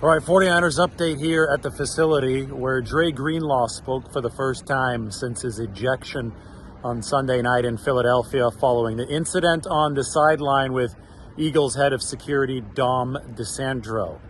All right, 49ers update here at the facility where Dre Greenlaw spoke for the first time since his ejection on Sunday night in Philadelphia following the incident on the sideline with Eagles head of security DiSandro.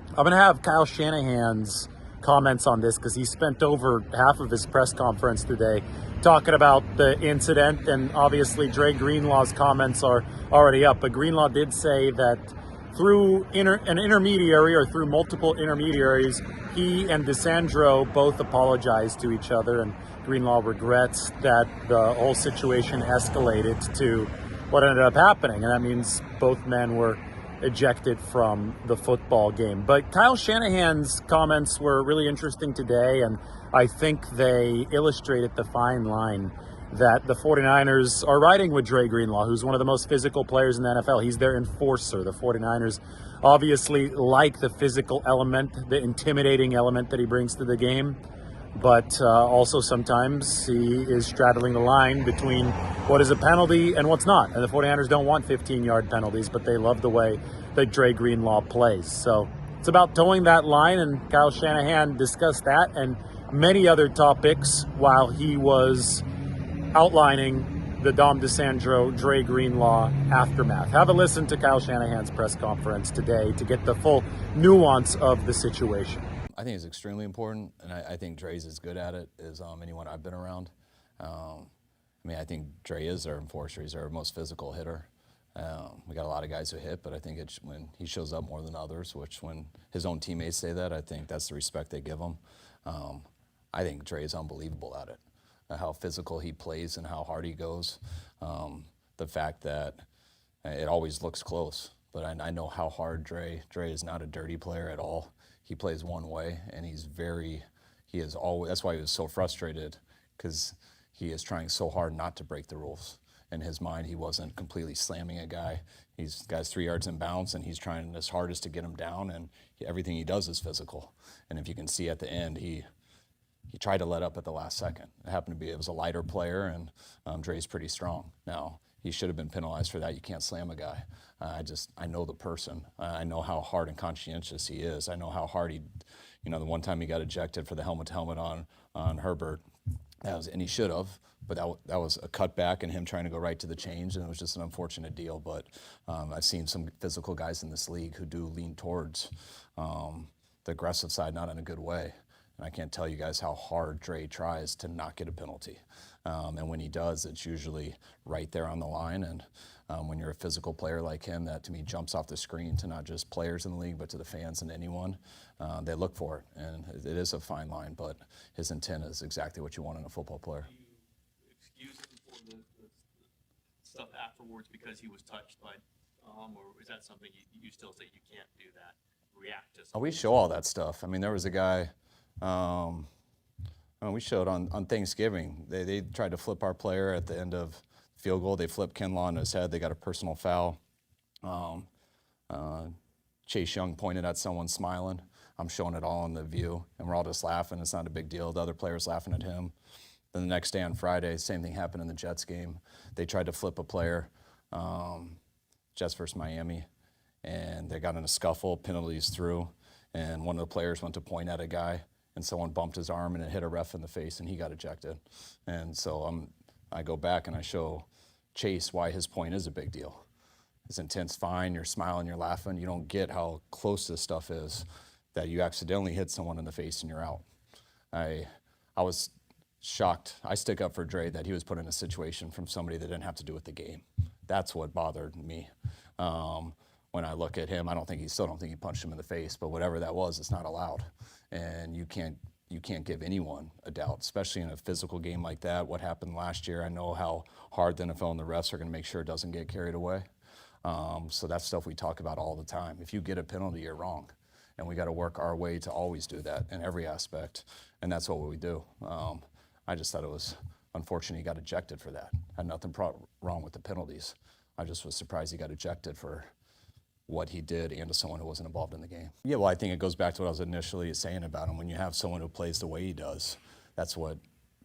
I'm going to have Kyle Shanahan's comments on this because he spent over half of his press conference today talking about the incident, and obviously Dre Greenlaw's comments are already up, but Greenlaw did say that through an intermediary or through multiple intermediaries, he and DiSandro both apologized to each other, and Greenlaw regrets that the whole situation escalated to what ended up happening, and that means both men were ejected from the football game. But Kyle Shanahan's comments were really interesting today, and I think they illustrated the fine line that the 49ers are riding with Dre Greenlaw, who's one of the most physical players in the NFL. He's their enforcer. The 49ers obviously like the physical element, the intimidating element that he brings to the game, but also sometimes he is straddling the line between what is a penalty and what's not. And the 49ers don't want 15-yard penalties, but they love the way that Dre Greenlaw plays. So it's about towing that line, and Kyle Shanahan discussed that and many other topics while he was outlining the DiSandro, Dre Greenlaw aftermath. Have a listen to Kyle Shanahan's press conference today to get the full nuance of the situation. I think it's extremely important, and I think Dre's as good at it as anyone I've been around. I think Dre is our enforcer. He's our most physical hitter. We got a lot of guys who hit, but I think it's when he shows up more than others, which when his own teammates say that, I think that's the respect they give him. I think Dre is unbelievable at it. How physical he plays and how hard he goes. The fact that it always looks close, but I know how hard Dre is not a dirty player at all. He plays one way, and he is always, that's why he was so frustrated, because he is trying so hard not to break the rules. In his mind, he wasn't completely slamming a guy. He's guy's 3 yards in bounds, and he's trying his hardest to get him down, and everything he does is physical. And if you can see at the end, he tried to let up at the last second. It was a lighter player, and Dre's pretty strong. Now, he should have been penalized for that. You can't slam a guy. I know the person. I know how hard and conscientious he is. I know how hard the one time he got ejected for the helmet-to-helmet on Herbert, and he should have, but that was a cutback and him trying to go right to the change, and it was just an unfortunate deal. But I've seen some physical guys in this league who do lean towards the aggressive side, not in a good way. And I can't tell you guys how hard Dre tries to not get a penalty. And when he does, it's usually right there on the line. And when you're a physical player like him, that to me jumps off the screen to not just players in the league, but to the fans and anyone. They look for it. And it is a fine line, but his intent is exactly what you want in a football player. You excuse him for the stuff afterwards because he was touched by Tom, or is that something you still say you can't do that, react to something? We show all that stuff. There was a guy, we showed on Thanksgiving, they tried to flip our player at the end of field goal. They flipped Kinlaw on his head. They got a personal foul. Chase Young pointed at someone smiling. I'm showing it all on the view, and we're all just laughing. It's not a big deal. The other player's laughing at him. Then the next day on Friday, same thing happened in the Jets game. They tried to flip a player, Jets versus Miami, and they got in a scuffle, penalties through, and one of the players went to point at a guy, and someone bumped his arm and it hit a ref in the face, and he got ejected. And so I go back and I show Chase why his point is a big deal. His intent's fine, you're smiling, you're laughing. You don't get how close this stuff is, that you accidentally hit someone in the face and you're out. I was shocked. I stick up for Dre that he was put in a situation from somebody that didn't have to do with the game. That's what bothered me. When I look at him, I still don't think he punched him in the face, but whatever that was, it's not allowed. And you can't give anyone a doubt, especially in a physical game like that. What happened last year, I know how hard the NFL and the refs are going to make sure it doesn't get carried away. So that's stuff we talk about all the time. If you get a penalty, you're wrong. And we got to work our way to always do that in every aspect. And that's what we do. I just thought it was unfortunate he got ejected for that. Had nothing wrong with the penalties. I just was surprised he got ejected for what he did and to someone who wasn't involved in the game. Yeah, well, I think it goes back to what I was initially saying about him. When you have someone who plays the way he does, that's what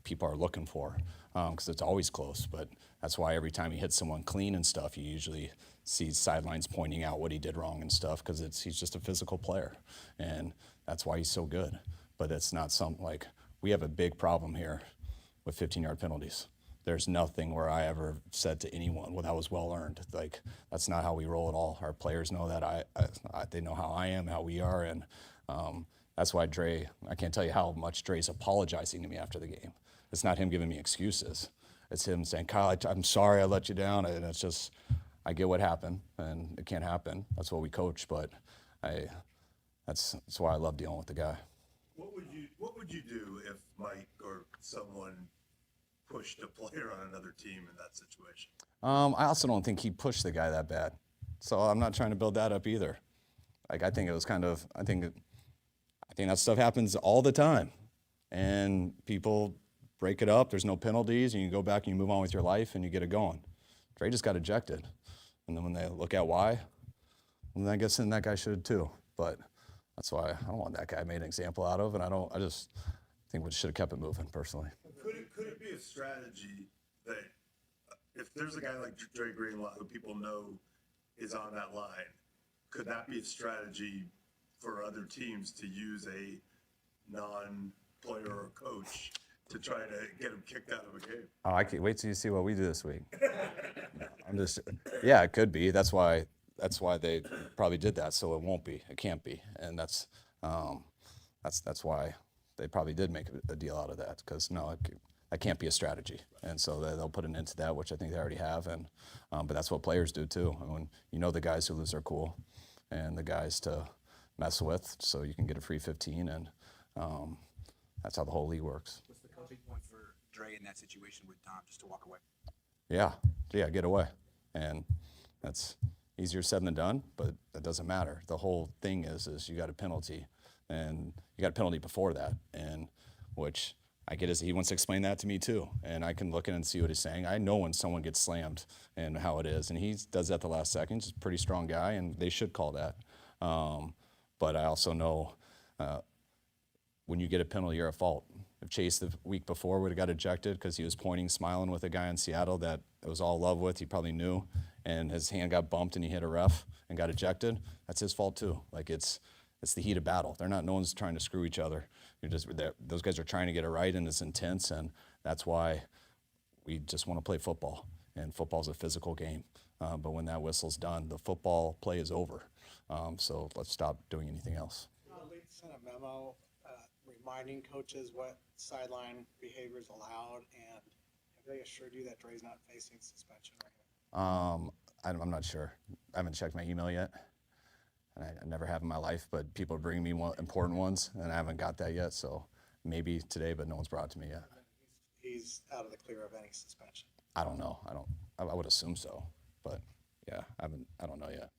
people are looking for, because it's always close. But that's why every time he hits someone clean and stuff, you usually see sidelines pointing out what he did wrong and stuff, because he's just a physical player, and that's why he's so good. But it's not something like, we have a big problem here with 15-yard penalties. There's nothing where I ever said to anyone, well, that was well earned. Like, that's not how we roll at all. Our players know that. They know how I am, how we are, and that's why Dre, I can't tell you how much Dre's apologizing to me after the game. It's not him giving me excuses. It's him saying, Kyle, I'm sorry I let you down, and it's just, I get what happened, and it can't happen. That's what we coach, but that's why I love dealing with the guy. What would you do if Mike or someone pushed a player on another team in that situation? I also don't think he pushed the guy that bad, so I'm not trying to build that up either. Like, I think it was kind of, I think that stuff happens all the time, and people break it up. There's no penalties, and you go back and you move on with your life and you get it going. Dre just got ejected, and then when they look at why, well, I guess then that guy should too. But that's why I don't want that guy made an example out of, and I just think we should have kept it moving personally. Could it be a strategy that if there's a guy like Dre Greenlaw who people know is on that line, could that be a strategy for other teams to use a non-player or coach to try to get him kicked out of a game? Oh, I can't wait till you see what we do this week. Yeah, it could be. That's why they probably did that, so it won't be. It can't be, and that's why they probably did make a deal out of that, because that can't be a strategy, and so they'll put an end to that, which I think they already have, and but that's what players do too. I mean, the guys who lose their cool, and the guys to mess with, so you can get a free 15, and that's how the whole league works. What's the coaching point for Dre in that situation with Dom, just to walk away? Yeah, get away, and that's easier said than done, but that doesn't matter. The whole thing is you got a penalty, and you got a penalty before that, and which I get is he wants to explain that to me too, and I can look in and see what he's saying. I know when someone gets slammed and how it is, and he does that the last second. He's a pretty strong guy, and they should call that. But I also know when you get a penalty, you're at fault. If Chase the week before would have got ejected because he was pointing, smiling with a guy in Seattle that it was all love with, he probably knew, and his hand got bumped and he hit a ref and got ejected, that's his fault too. Like, it's the heat of battle. No one's trying to screw each other. Those guys are trying to get it right, and it's intense, and that's why we just want to play football, and football's a physical game. But when that whistle's done, the football play is over. So let's stop doing anything else. League sent a memo reminding coaches what sideline behavior is allowed, and have they assured you that Dre's not facing suspension right now? I'm not sure. I haven't checked my email yet, and I never have in my life, but people are bringing me important ones, and I haven't got that yet, so maybe today, but no one's brought it to me yet. He's out of the clear of any suspension. I don't know. I would assume so, but yeah, I don't know yet.